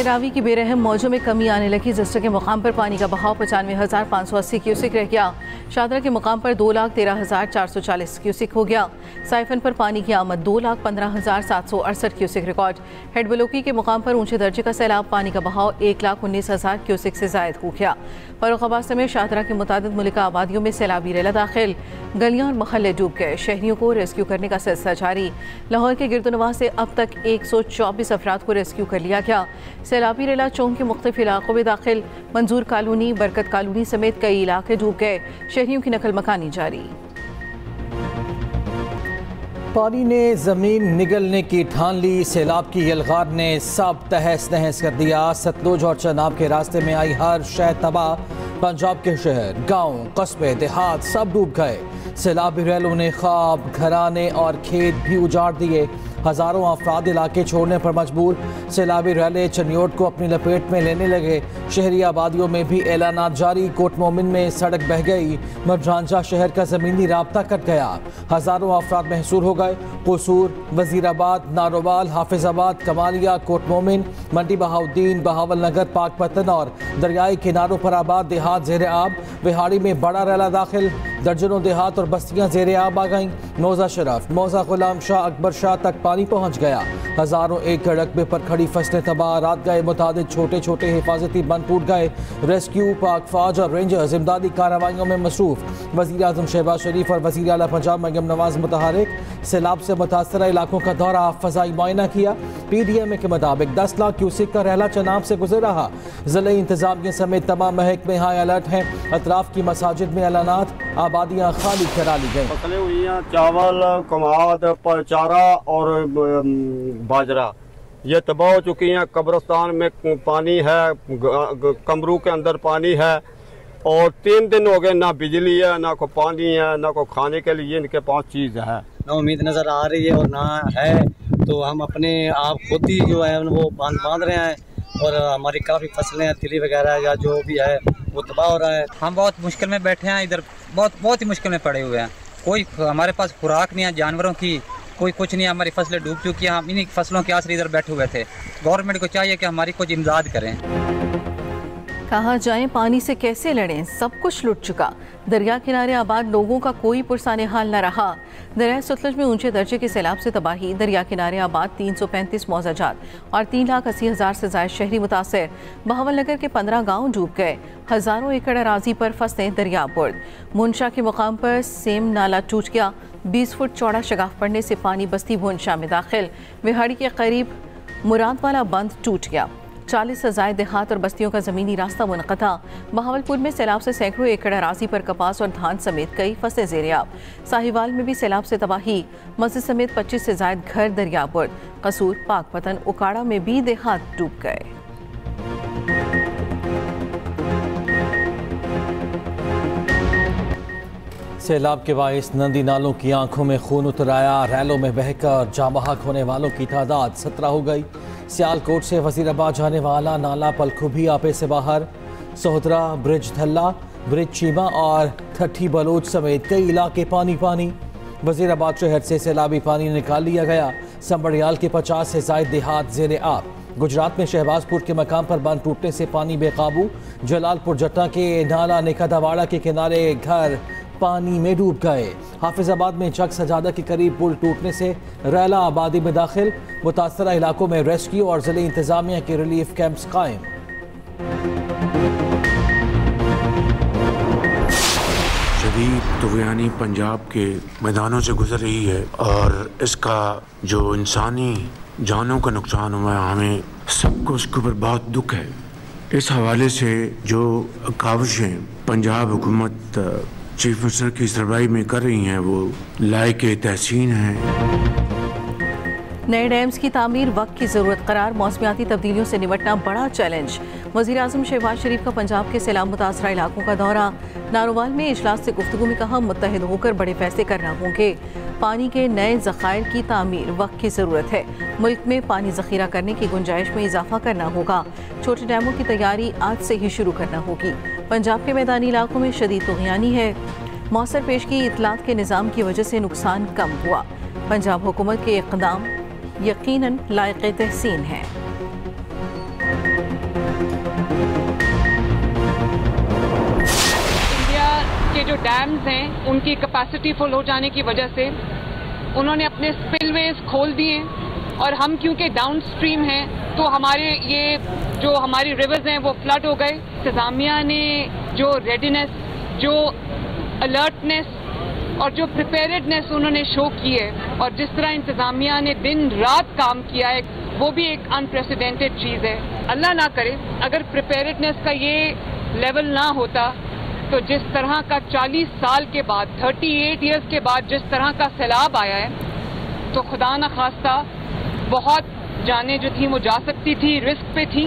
नए रावी की बेरहम मौजों में कमी आने लगी। जस्टर के मुकाम पर पानी का बहाव 95,580 क्यूसिक रह गया। शादरा के मुकाम पर 2,13,440 क्यूसिक हो गया। साइफन पर पानी की आमद 2,15,768 क्यूसिक रिकॉर्ड। हेड बलोकी के मुकाम पर ऊंचे दर्जे का सैलाब, पानी का बहाव 1,19,000 क्यूसिक से जायद हो गया। फर्रुखाबाद समेत शादरा की मुतादिद मुल्का आबादियों में सैलाबी रेला दाखिल, गलियां और महल्ले डूब गए। शहरियों को रेस्क्यू करने का सिलसिला जारी। लाहौर के गिरदोनवाह से अब तक 124 अफराद को रेस्क्यू कर लिया गया। सैलाबी रेला चौंक के मुख्तलिफ इलाकों में दाखिल, मंजूर कॉलोनी, बरकत कॉलोनी समेत कई इलाके डूब गए। शहरियों की नकल मकानी जारी। पानी ने जमीन निगलने की ठान ली। सैलाब की यलगार ने सब तहस नहस कर दिया। सतलुज और चनाब के रास्ते में आई हर शय तबाह। पंजाब के शहर, गांव, कस्बे, देहात सब डूब गए। सैलाबी रैलों ने ख्वाब, घराने और खेत भी उजाड़ दिए। हज़ारों अफराद इलाके छोड़ने पर मजबूर। सैलाबी रैले चनियोट को अपनी लपेट में लेने लगे। शहरी आबादियों में भी ऐलानात जारी। कोट मोमिन में सड़क बह गई। मरझांझा शहर का ज़मीनी राब्ता कट गया। हज़ारों अफराद महसूर हो गए। कसूर, वजीराबाद, नारोवाल, हाफिजाबाद, कमालिया, कोट मोमिन, मंडी बहाउद्दीन, बहावल नगर, पाकपतन और दरियाई किनारों पर आबाद देहात ज़ेर आब। विहाड़ी में बड़ा रैला दाखिल। दर्जनों देहात और बस्तियां ज़ेर आब आ गईं। मौजा शरफ, मौजा गुलाम शाह, अकबर शाह तक पानी पहुंच गया। हज़ारों एकड़ रकबे पर खड़ी फसलें तबाह। रात गए मुतादिद छोटे छोटे हिफाजती बंद टूट गए। रेस्क्यू, पाक फौज और रेंजर्स इमदादी कार्रवाइयों में मसरूफ। वज़ीर आज़म शहबाज शरीफ और वज़ीर आला पंजाब मरियम नवाज मुतहरिक। सैलाब से मुतासरा इलाकों का दौरा, फ़ज़ाई मुआयना किया। PDMA के मुताबिक 10 लाख क्यूसिक का रहला चनाब से गुजर रहा। ज़िले इंतजामिया समेत तमाम महकमे हाई अलर्ट हैं। अतराफ की मसाजिद में ऐलानात, आबादियाँ खाली करा ली गई। फसलें हुई हैं चावल, कमाद, चारा और बाजरा, ये तबाह हो चुकी हैं। कब्रिस्तान में पानी है, कमरू के अंदर पानी है और 3 दिन हो गए, ना बिजली है, ना कोई पानी है, ना कोई खाने के लिए इनके पास चीज़ है। ना उम्मीद नज़र आ रही है और ना है, तो हम अपने आप खुद ही जो है वो बांध रहे हैं और हमारी काफ़ी फसलें हैं, तिली वगैरह या जो भी है वो तबाह हो रहा है। हम बहुत मुश्किल में बैठे हैं, इधर बहुत ही मुश्किल में पड़े हुए हैं। कोई हमारे पास खुराक नहीं है जानवरों की, कोई कुछ नहीं है। हमारी फसलें डूब चुकी हैं। हम इन्हीं फसलों के आसरे इधर बैठे हुए थे। गवर्नमेंट को चाहिए कि हमारी कुछ इमदाद करें। कहाँ जाएं, पानी से कैसे लड़ें, सब कुछ लुट चुका। दरिया किनारे आबाद लोगों का कोई पुरसाने हाल न रहा। दरिया सतलुज में ऊंचे दर्जे के सैलाब से तबाही। दरिया किनारे आबाद 335 मौजाजात और 3,80,000 से ज्यादा शहरी मुतासर। बहावल नगर के 15 गाँव डूब गए। हज़ारों एकड़ अराजी पर फसलें दरिया बुर्द। मुनशा के मुकाम पर सेम नाला टूट गया। 20 फुट चौड़ा शगाफ पड़ने से पानी बस्ती मुनशा में दाखिल। विहाड़ी के करीब मुरादवाला बंद टूट गया। 40 से ज़ायद देहात और बस्तियों का ज़मीनी रास्ता मुनक़ता। बहावलपुर में सैलाब से सैकड़ों एकड़ अराजी पर कपास और धान समेत कई फसलें ज़ेर-ए-आब। साहिवाल में भी सैलाब से तबाही। मस्जिद समेत 25 से ज़ायद घर दरिया बुर्द। कसूर, पाकपतन, उकाड़ा में भी देहात डूब गए। सैलाब के बाइस नदी नालों की आंखों में खून उतर आया। रैलों में बहकर जाँ बहक होने वालों की तादाद 17 हो गई। सियालकोट से वजीराबाद जाने वाला नाला पलखुभी आपे से बाहर। सोहदरा, ब्रिज धल्ला, ब्रिज चीमा और ठट्ठी बलोच समेत कई इलाके पानी पानी। वजीराबाद शहर से सैलाबी पानी निकाल लिया गया। संबड़ियाल के 50 से ज़ायद देहात ज़ेर आब। गुजरात में शहबाजपुर के मकाम पर बांध टूटने से पानी बेकाबू। जलालपुर जट्टा के नाला निकादावाड़ा के किनारे घर पानी में डूब गए। हाफिजाबाद में चक सजादा के करीब पुल टूटने से रैला आबादी में दाखिल। मुतासरा इलाकों में रेस्क्यू और जिले इंतजामिया के रिलीफ कैंप्स कायम। शदीद तूफ़ानी पंजाब के मैदानों से गुजर रही है और इसका जो इंसानी जानों का नुकसान हुआ है, हमें सबको उसके ऊपर बहुत दुख है। इस हवाले से जो काविशें पंजाब हुकूमत चीफ मिनिस्टर की सरबराही में कर रही हैं वो लायक तहसीन हैं। नए डैम्स की तामीर वक्त की ज़रूरत करार। मौसमियाती तब्दीलियों से निपटना बड़ा चैलेंज। वज़ीर आज़म शहबाज शरीफ का पंजाब के सैलाब मुतासरा इलाकों का दौरा। नारोवाल में इजलास से गुफ्तगू में कहा, मुत्तहिद होकर बड़े फैसले करना होंगे। पानी के नए ज़खायर की तामीर वक्त की ज़रूरत है। मुल्क में पानी ज़ख़ीरा करने की गुंजाइश में इजाफा करना होगा। छोटे डैमों की तैयारी आज से ही शुरू करना होगी। पंजाब के मैदानी इलाकों में शदीद तुग़यानी है। मौसर पेश की इतलात के निज़ाम की वजह से नुकसान कम हुआ। पंजाब हुकूमत के इक़दाम यकीनन लायक़ तहसीन है। के जो डैम्स हैं उनकी कैपेसिटी फुल हो जाने की वजह से उन्होंने अपने स्पिलवेज खोल दिए और हम क्योंकि डाउन स्ट्रीम हैं तो हमारे ये जो हमारी रिवर्स हैं वो फ्लड हो गए। इंतजामिया ने जो रेडीनेस, जो अलर्टनेस और जो प्रिपेयर्डनेस उन्होंने शो की है और जिस तरह इंतजामिया ने दिन रात काम किया है वो भी एक अनप्रेसिडेंटेड चीज़ है। अल्लाह ना करे अगर प्रिपेयर्डनेस का ये लेवल ना होता तो जिस तरह का 40 साल के बाद 38 इयर्स के बाद जिस तरह का सैलाब आया है तो खुदा न खास्ता बहुत जानें जो थी वो जा सकती थी, रिस्क पे थी।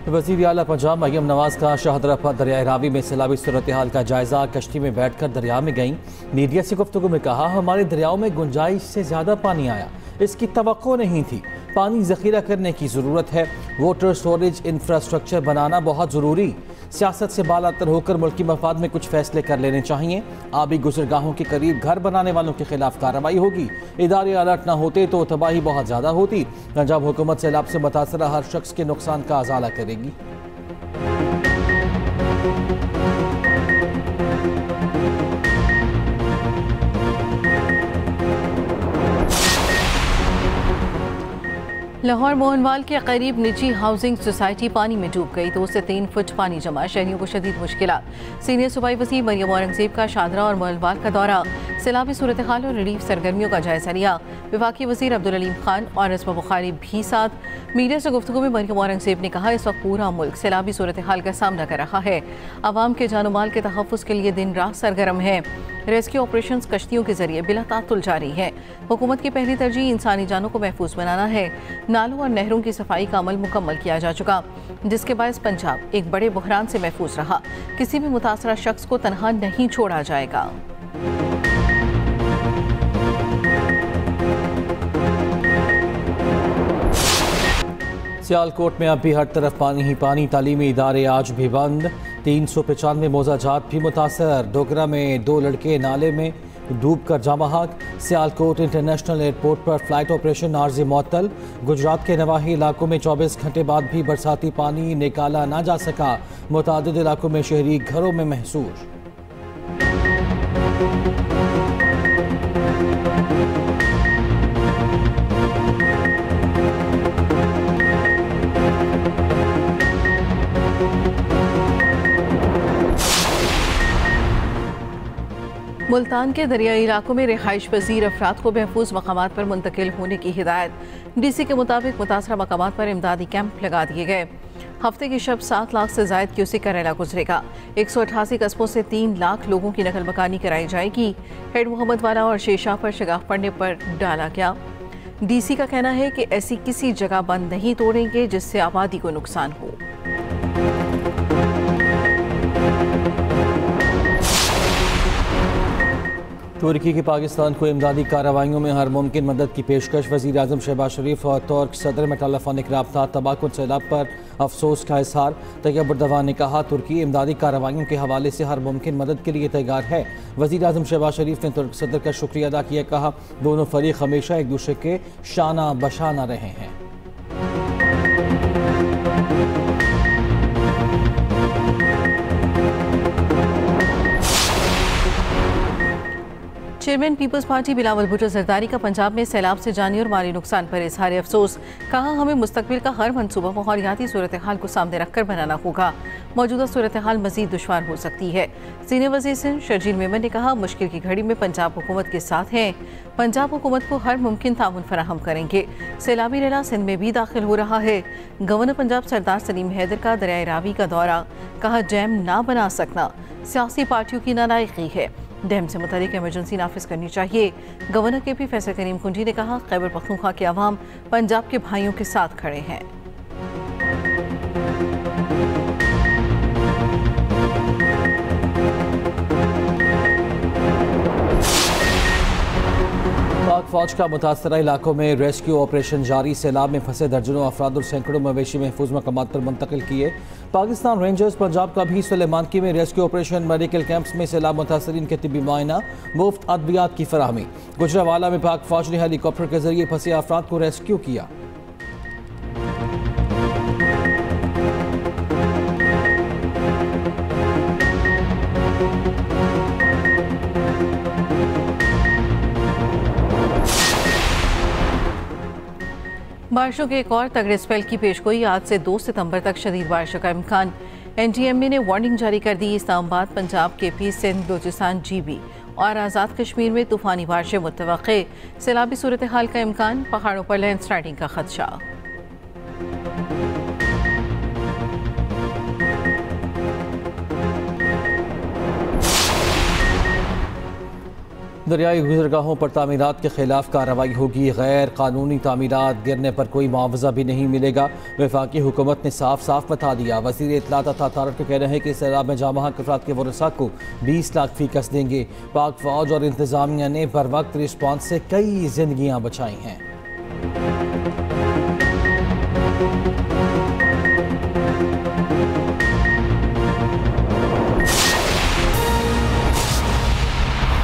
वज़ीर आला पंजाब मरियम नवाज का शाहदरा पर दरियाए रावी में सैलाबी सूरत हाल का जायजा कश्ती में बैठकर दरिया में गईं। मीडिया से गुफ्तगू में कहा हमारे दरियाओं में गुंजाइश से ज़्यादा पानी आया, इसकी तवक्को नहीं थी। पानी ज़ख़ीरा करने की ज़रूरत है, वाटर स्टोरेज इंफ्रास्ट्रक्चर बनाना बहुत ज़रूरी। सियासत से बालातर होकर मुल्की मफाद में कुछ फैसले कर लेने चाहिए। आबी गुजरगाहों के करीब घर बनाने वालों के खिलाफ कार्रवाई होगी। इदारे अलर्ट न होते तो तबाही बहुत ज़्यादा होती। पंजाब हुकूमत सैलाब से मुतासरा हर शख्स के नुकसान का अजाला करेगी। लाहौर मोहनवाल के करीब निजी हाउसिंग सोसाइटी पानी में डूब गई। 2 से 3 फुट पानी जमा, शहरियों को शदीद मुश्किलात। सीनियर सूबाई वज़ीर मरियम औरंगज़ेब का शाहदरा और मोहनवाल का दौरा, सैलाबी सूरत हाल और रिलीफ सरगर्मियों का जायजा लिया। वफाकी वज़ीर अब्दुल अलीम खान और असमा बुखारी भी साथ। मीडिया से गुफ्तगू में मरियम औरंगज़ेब ने कहा इस वक्त पूरा मुल्क सैलाबी सूरत हाल का सामना कर रहा है। आवाम के जानो माल के तहफ़्फ़ुज़ के लिए दिन रात सरगर्म है। रेस्क्यू ऑपरेशंस कश्तियों के जरिए बिला तातुल जारी है। हुकूमत की पहली तरजीह इंसानी जानों को महफूज बनाना है। नालों और नहरों की सफाई का अमल मुकम्मल किया जा चुका, जिसके बायस पंजाब एक बड़े बहरान से महफूज रहा। किसी भी मुतासरा शख्स को तनहा नहीं छोड़ा जाएगा। सियालकोट में अब भी हर तरफ पानी ही पानी, तालीमी इदारे आज भी बंद। 395 मोजाजात भी मुतासर। डोगरा में 2 लड़के नाले में डूबकर जाँ बहक। सियालकोट इंटरनेशनल एयरपोर्ट पर फ्लाइट ऑपरेशन आर्जी मुअत्तल। गुजरात के नवाही इलाकों में 24 घंटे बाद भी बरसाती पानी निकाला ना जा सका। मुतादिद इलाकों में शहरी घरों में महसूस। मुल्तान के दरियाई इलाकों में रिहाइश पजीर अफराद को महफूज मकामात पर मुंतकिल होने की हिदायत। डीसी के मुताबिक मुतासरा मकामात पर इमदादी कैंप लगा दिए गए। हफ्ते की शब 7 लाख से जायद क्यूसेक का रैला गुजरेगा। 188 कस्बों से 3 लाख लोगों की नकल मकानी कराई जाएगी। हेड मोहम्मद वाला और शेरशाह पर शगाफ पड़ने पर डाला गया। डीसी का कहना है कि ऐसी किसी जगह बंद नहीं तोड़ेंगे जिससे आबादी को नुकसान हो। तुर्की की पाकिस्तान को इमदादी कार्रवाइयों में हर मुमकिन मदद की पेशकश। वज़ीर आज़म शहबाज शरीफ और तुर्क सदर में टेलीफोनिक रब्ता। तबाहकुन सैलाब पर अफसोस का इजहार। तैयब उर्दवान ने कहा तुर्की इमदादी कार्रवाइयों के हवाले से हर मुमकिन मदद के लिए तैयार है। वज़ीर आज़म शहबाज शरीफ ने तुर्क सदर का शुक्रिया अदा किया। कहा दोनों फरीक हमेशा एक दूसरे के शाना बशाना रहे हैं। Chairman Peoples Party Bilawal Bhutto Zardari का पंजाब में सैलाब से जानी और माली नुकसान पर इजहार अफसोस। कहा हमें मुस्तकबिल का हर मनसूबा माहौलियाती सूरत हाल को सामने रखकर बनाना होगा। मौजूदा सूरत हाल मजीद दुश्वार हो सकती है। सीनियर वज़ीर सिंध शर्जील मेमन ने कहा मुश्किल की घड़ी में पंजाब हुकूमत के साथ हैं। पंजाब हुकूमत को हर मुमकिन ताउन फराहम करेंगे। सैलाबी रेला सिंध में भी दाखिल हो रहा है। गवर्नर पंजाब सरदार सलीम हैदर का दरियाए रावी का दौरा। कहा डैम ना बना सकना सियासी पार्टियों की नालायकी है। डैम से मुतालिक इमरजेंसी नाफिज करनी चाहिए। गवर्नर के पी फैसल करीम कुंजी ने कहा खैबर पख्तूनख्वा के अवाम पंजाब के भाइयों के साथ खड़े हैं। पाक फौज का मुतासरा इलाकों में रेस्क्यू ऑपरेशन जारी। सैलाब में फंसे दर्जनों अफराद और सैकड़ों मवेशी महफूज मकामात पर मुंतकिल किए। पाकिस्तान रेंजर्स पंजाब का भी सुलेमानकी में रेस्क्यू ऑपरेशन। मेडिकल कैंप्स में सैलाब मुतासरीन के तिब्बी मुआयना, मुफ्त अद्वियात की फराहमी। गुजरावाला में पाक फौज ने हेलीकॉप्टर के जरिए फंसे अफराद को रेस्क्यू किया। बारिशों के एक और तगड़े स्पेल की पेशगोई, आज से 2 सितंबर तक शदीद बारिशों का इम्कान। NDMA ने वार्निंग जारी कर दी। इस्लामाबाद, पंजाब, KP, सिंध, बलूचिस्तान, GB और आज़ाद कश्मीर में तूफानी बारिशें मुतवक्के। सैलाबी सूरत हाल का इम्कान, पहाड़ों पर लैंडस्लाइडिंग का खदशा। दरियाई गुजरगाहों पर तामीरात के खिलाफ कार्रवाई होगी। गैर कानूनी तामीरात गिरने पर कोई मुआवजा भी नहीं मिलेगा। वफाकी हुकूमत ने साफ साफ बता दिया। वज़ीर इत्तलात अता तारक कह रहे हैं कि सैलाब में जामा अफराद के वरसा को 20 लाख फी कस देंगे। पाक फौज और इंतजामिया ने बर वक्त रिस्पॉन्स से कई जिंदगियाँ बचाई हैं।